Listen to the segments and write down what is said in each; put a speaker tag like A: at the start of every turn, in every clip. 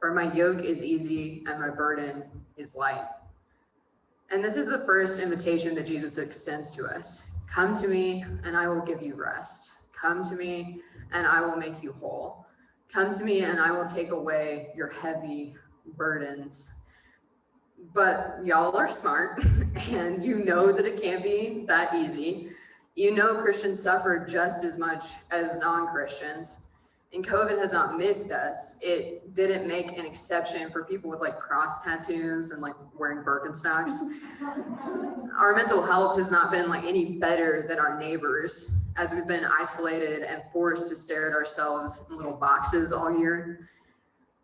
A: For my yoke is easy and my burden is light. And this is the first invitation that Jesus extends to us. Come to me and I will give you rest. Come to me and I will make you whole. Come to me and I will take away your heavy burdens. But y'all are smart and you know that it can't be that easy. You know Christians suffer just as much as non-Christians. And COVID has not missed us. It didn't make an exception for people with like cross tattoos and like wearing Birkenstocks. Our mental health has not been like any better than our neighbors as we've been isolated and forced to stare at ourselves in little boxes all year.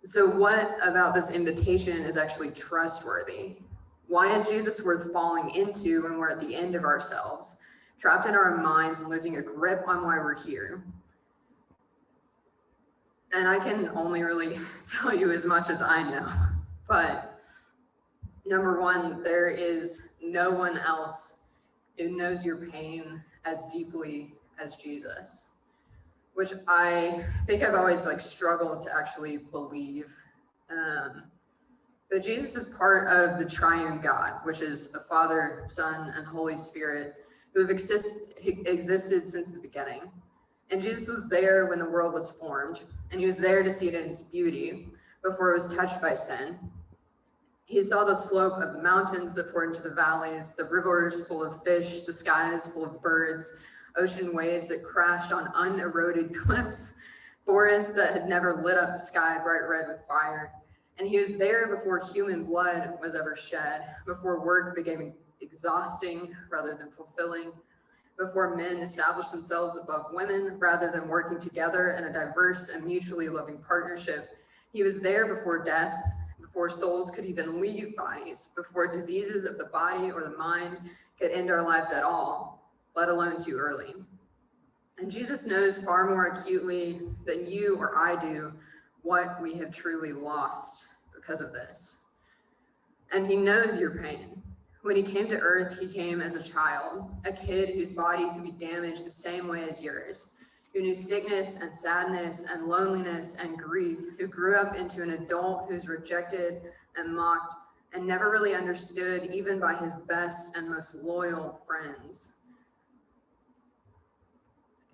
A: So what about this invitation is actually trustworthy? Why is Jesus worth falling into when we're at the end of ourselves, trapped in our minds and losing a grip on why we're here? And I can only really tell you as much as I know, but number one, there is no one else who knows your pain as deeply as Jesus, which I think I've always like struggled to actually believe. But Jesus is part of the triune God, which is the Father, Son, and Holy Spirit, who have existed since the beginning. And Jesus was there when the world was formed, and he was there to see it in its beauty before it was touched by sin. He saw the slope of the mountains that poured into the valleys, the rivers full of fish, the skies full of birds, ocean waves that crashed on uneroded cliffs, forests that had never lit up the sky bright red with fire. And he was there before human blood was ever shed, before work became exhausting rather than fulfilling, before men established themselves above women rather than working together in a diverse and mutually loving partnership. He was there before death, before souls could even leave bodies, before diseases of the body or the mind could end our lives at all, let alone too early. And Jesus knows far more acutely than you or I do what we have truly lost because of this. And he knows your pain. When he came to earth, he came as a child, a kid whose body could be damaged the same way as yours, who knew sickness and sadness and loneliness and grief, who grew up into an adult who's rejected and mocked and never really understood even by his best and most loyal friends.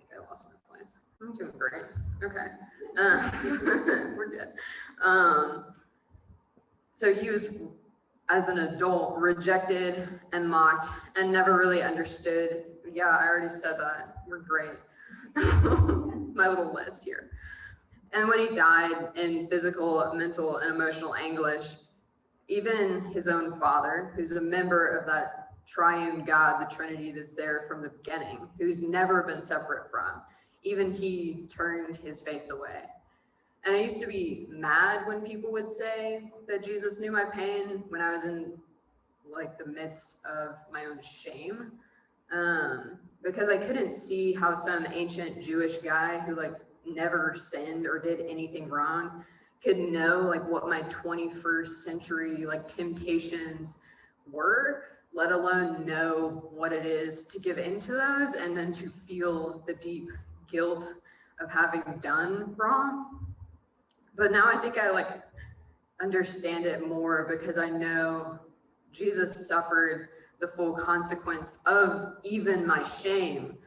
A: I think I lost my place. I'm doing great. Okay. We're good. So he was, as an adult, rejected and mocked and never really understood. Yeah, I already said that. We're great. My little list here. And when he died in physical, mental, and emotional anguish, even his own father, who's a member of that triune God, the Trinity that's there from the beginning, who's never been separate from, even he turned his faith away. And I used to be mad when people would say that Jesus knew my pain when I was in like the midst of my own shame, because I couldn't see how some ancient Jewish guy who like never sinned or did anything wrong could know like what my 21st century like temptations were, let alone know what it is to give into those and then to feel the deep guilt of having done wrong. But now I think I like understand it more because I know Jesus suffered the full consequence of even my shame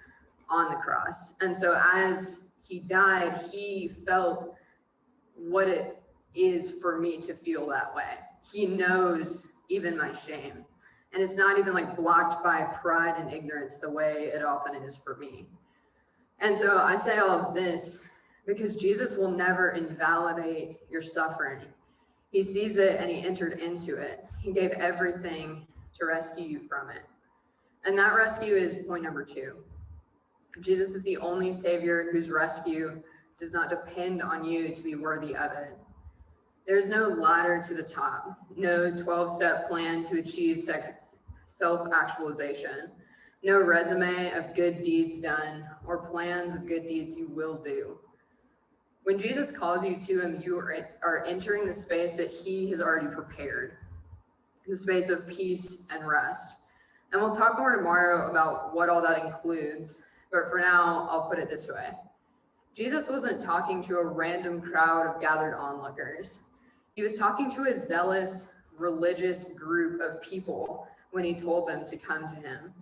A: on the cross. And so as he died, he felt what it is for me to feel that way. He knows even my shame. And it's not even like blocked by pride and ignorance the way it often is for me. And so I say all of this because Jesus will never invalidate your suffering. He sees it and he entered into it. He gave everything to rescue you from it. And that rescue is point number 2. Jesus is the only Savior whose rescue does not depend on you to be worthy of it. There's no ladder to the top, no 12-step plan to achieve self-actualization, no resume of good deeds done or plans of good deeds you will do. When Jesus calls you to him, you are entering the space that he has already prepared, the space of peace and rest. And we'll talk more tomorrow about what all that includes, but for now, I'll put it this way. Jesus wasn't talking to a random crowd of gathered onlookers. He was talking to a zealous religious group of people when he told them to come to him.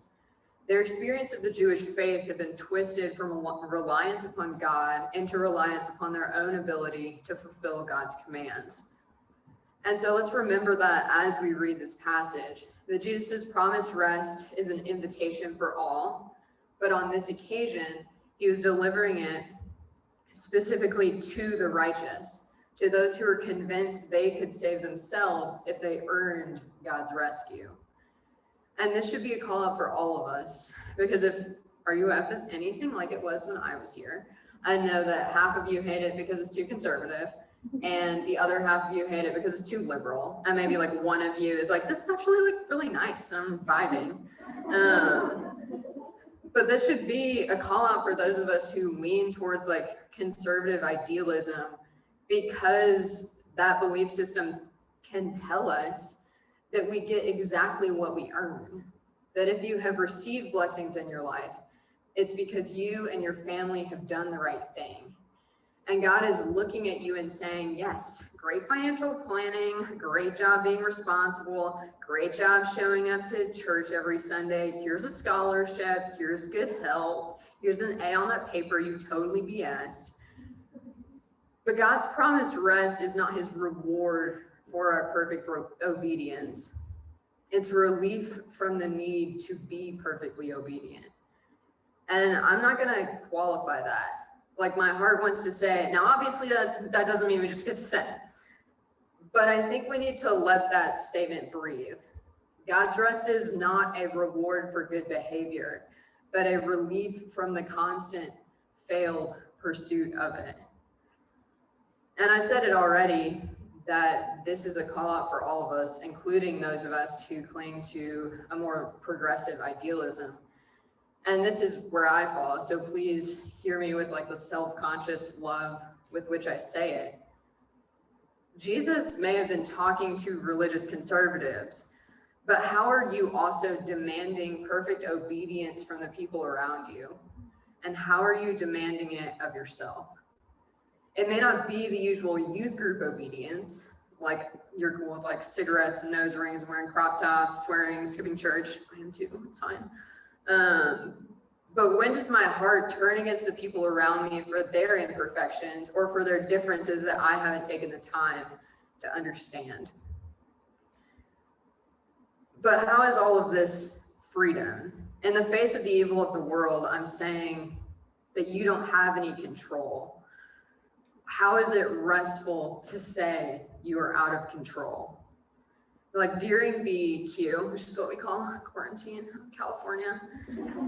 A: Their experience of the Jewish faith had been twisted from reliance upon God into reliance upon their own ability to fulfill God's commands. And so let's remember that as we read this passage, that Jesus' promised rest is an invitation for all, but on this occasion, he was delivering it specifically to the righteous, to those who were convinced they could save themselves if they earned God's rescue. And this should be a call out for all of us, because if RUF is anything like it was when I was here, I know that half of you hate it because it's too conservative, and the other half of you hate it because it's too liberal, and maybe like one of you is like, this is actually like really nice, I'm vibing. But this should be a call out for those of us who lean towards like conservative idealism, because that belief system can tell us that we get exactly what we earn. That if you have received blessings in your life, it's because you and your family have done the right thing. And God is looking at you and saying, yes, great financial planning, great job being responsible, great job showing up to church every Sunday. Here's a scholarship, here's good health, here's an A on that paper you totally BS'd. But God's promised rest is not his reward for our perfect obedience. It's relief from the need to be perfectly obedient. And I'm not gonna qualify that. Like my heart wants to say, now obviously that doesn't mean we just get to say it. But I think we need to let that statement breathe. God's rest is not a reward for good behavior, but a relief from the constant failed pursuit of it. And I said it already, that this is a call out for all of us, including those of us who cling to a more progressive idealism. And this is where I fall, so please hear me with like the self-conscious love with which I say it. Jesus may have been talking to religious conservatives, but how are you also demanding perfect obedience from the people around you? And how are you demanding it of yourself? It may not be the usual youth group obedience, like you're cool with like cigarettes and nose rings, wearing crop tops, swearing, skipping church. I am too, it's fine. But when does my heart turn against the people around me for their imperfections or for their differences that I haven't taken the time to understand? But how is all of this freedom? In the face of the evil of the world, I'm saying that you don't have any control. How is it restful to say you are out of control? Like during the Q, which is what we call quarantine in California,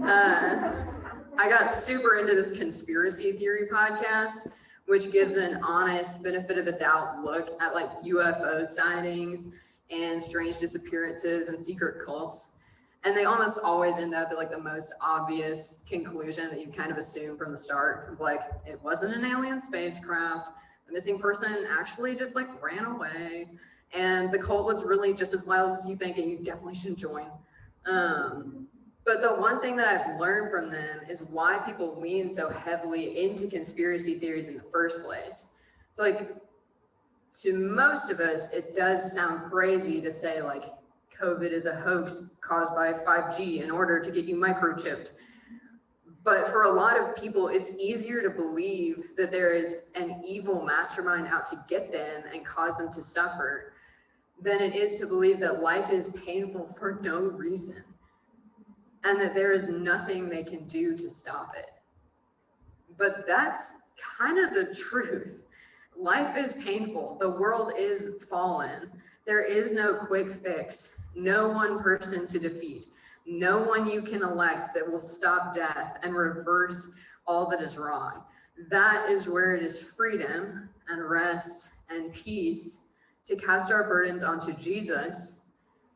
A: I got super into this conspiracy theory podcast, which gives an honest benefit of the doubt look at like UFO sightings and strange disappearances and secret cults. And they almost always end up at like the most obvious conclusion that you kind of assume from the start. Like, it wasn't an alien spacecraft. The missing person actually just like ran away. And the cult was really just as wild as you think, and you definitely shouldn't join. But the one thing that I've learned from them is why people lean so heavily into conspiracy theories in the first place. It's like, to most of us, it does sound crazy to say like, COVID is a hoax caused by 5G in order to get you microchipped. But for a lot of people, it's easier to believe that there is an evil mastermind out to get them and cause them to suffer than it is to believe that life is painful for no reason and that there is nothing they can do to stop it. But that's kind of the truth. Life is painful. The world is fallen. There is no quick fix, no one person to defeat, no one you can elect that will stop death and reverse all that is wrong. That is where it is freedom and rest and peace to cast our burdens onto Jesus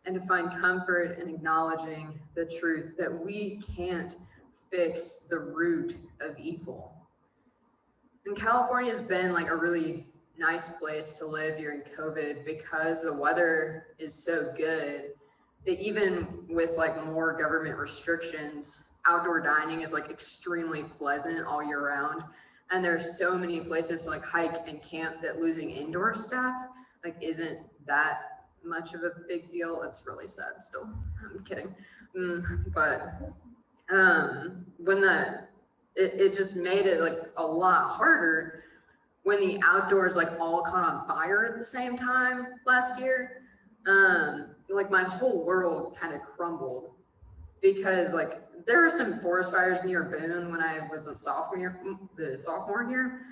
A: and to find comfort in acknowledging the truth that we can't fix the root of evil. And California has been like a really nice place to live during COVID because the weather is so good that even with like more government restrictions, outdoor dining is like extremely pleasant all year round. And there's so many places to like hike and camp that losing indoor stuff like isn't that much of a big deal. It's really sad still. I'm kidding. But when it just made it like a lot harder when the outdoors like all caught on fire at the same time last year. Like my whole world kind of crumbled because like there were some forest fires near Boone when I was a sophomore here.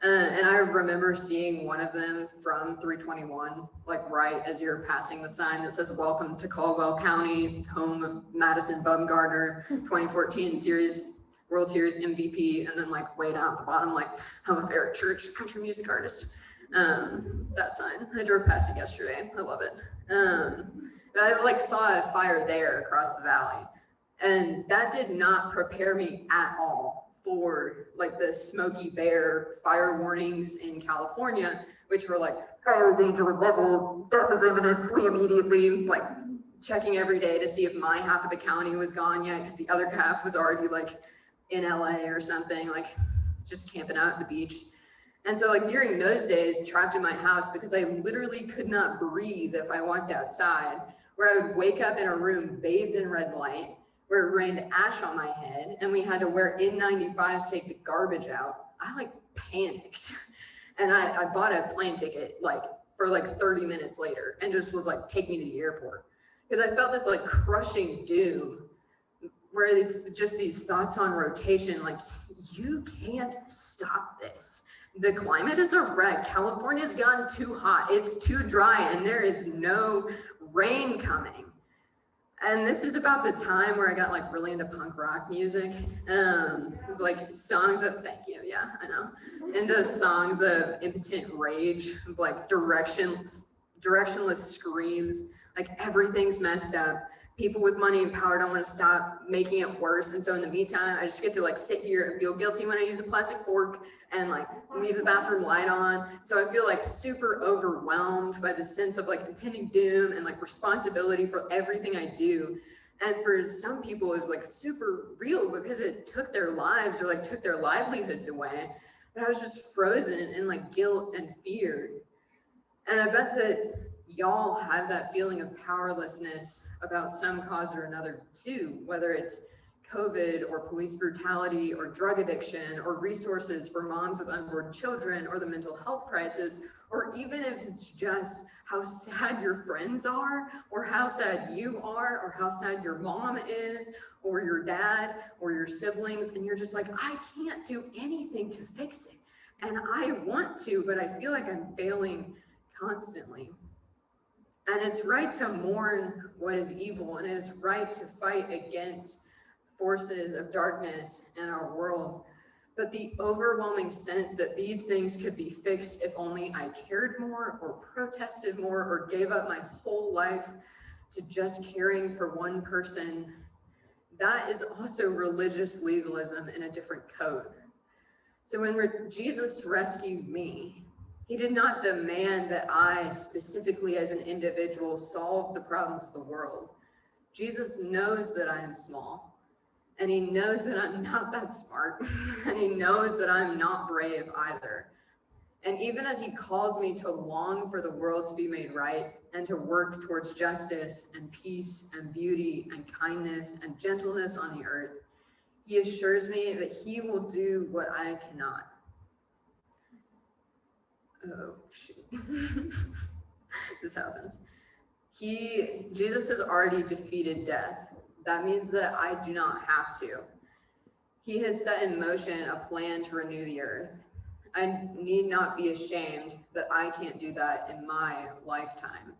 A: And I remember seeing one of them from 321, like right as you're passing the sign that says, "Welcome to Caldwell County, home of Madison Bumgarner, 2014 World Series MVP." And then like way down at the bottom, like, "Home of Eric Church, country music artist." That sign, I drove past it yesterday. I love it. But I like saw a fire there across the valley, and that did not prepare me at all for like the Smokey Bear fire warnings in California, which were like, "Fire danger level, death is imminent, flee immediately," like checking every day to see if my half of the county was gone yet, because the other half was already like in LA or something, like just camping out at the beach. And so like during those days, trapped in my house, because I literally could not breathe if I walked outside, where I would wake up in a room bathed in red light, where it rained ash on my head, and we had to wear N95s to take the garbage out. I like panicked. And I bought a plane ticket like for like 30 minutes later and just was like, "Take me to the airport." Because I felt this like crushing doom where it's just these thoughts on rotation, like, you can't stop this. The climate is a wreck. California's gotten too hot. It's too dry, and there is no rain coming. And this is about the time where I got like really into punk rock music. Like songs of, thank you, yeah, I know. Into songs of impotent rage, like directionless screams, like everything's messed up. People with money and power don't want to stop making it worse. And so in the meantime, I just get to like sit here and feel guilty when I use a plastic fork and like leave the bathroom light on. So I feel like super overwhelmed by the sense of like impending doom and like responsibility for everything I do. And for some people, it was like super real because it took their lives or like took their livelihoods away. But I was just frozen in like guilt and fear. And I bet that y'all have that feeling of powerlessness about some cause or another too, whether it's COVID or police brutality or drug addiction or resources for moms with unborn children or the mental health crisis, or even if it's just how sad your friends are or how sad you are or how sad your mom is or your dad or your siblings, and you're just like, I can't do anything to fix it. And I want to, but I feel like I'm failing constantly. And it's right to mourn what is evil, and it is right to fight against forces of darkness in our world. But the overwhelming sense that these things could be fixed if only I cared more or protested more or gave up my whole life to just caring for one person, that is also religious legalism in a different code. So when Jesus rescued me, he did not demand that I specifically as an individual solve the problems of the world. Jesus knows that I am small, and he knows that I'm not that smart, and he knows that I'm not brave either. And even as he calls me to long for the world to be made right and to work towards justice and peace and beauty and kindness and gentleness on the earth, he assures me that he will do what I cannot. Oh, shoot. This happens. Jesus has already defeated death. That means that I do not have to. He has set in motion a plan to renew the earth. I need not be ashamed that I can't do that in my lifetime.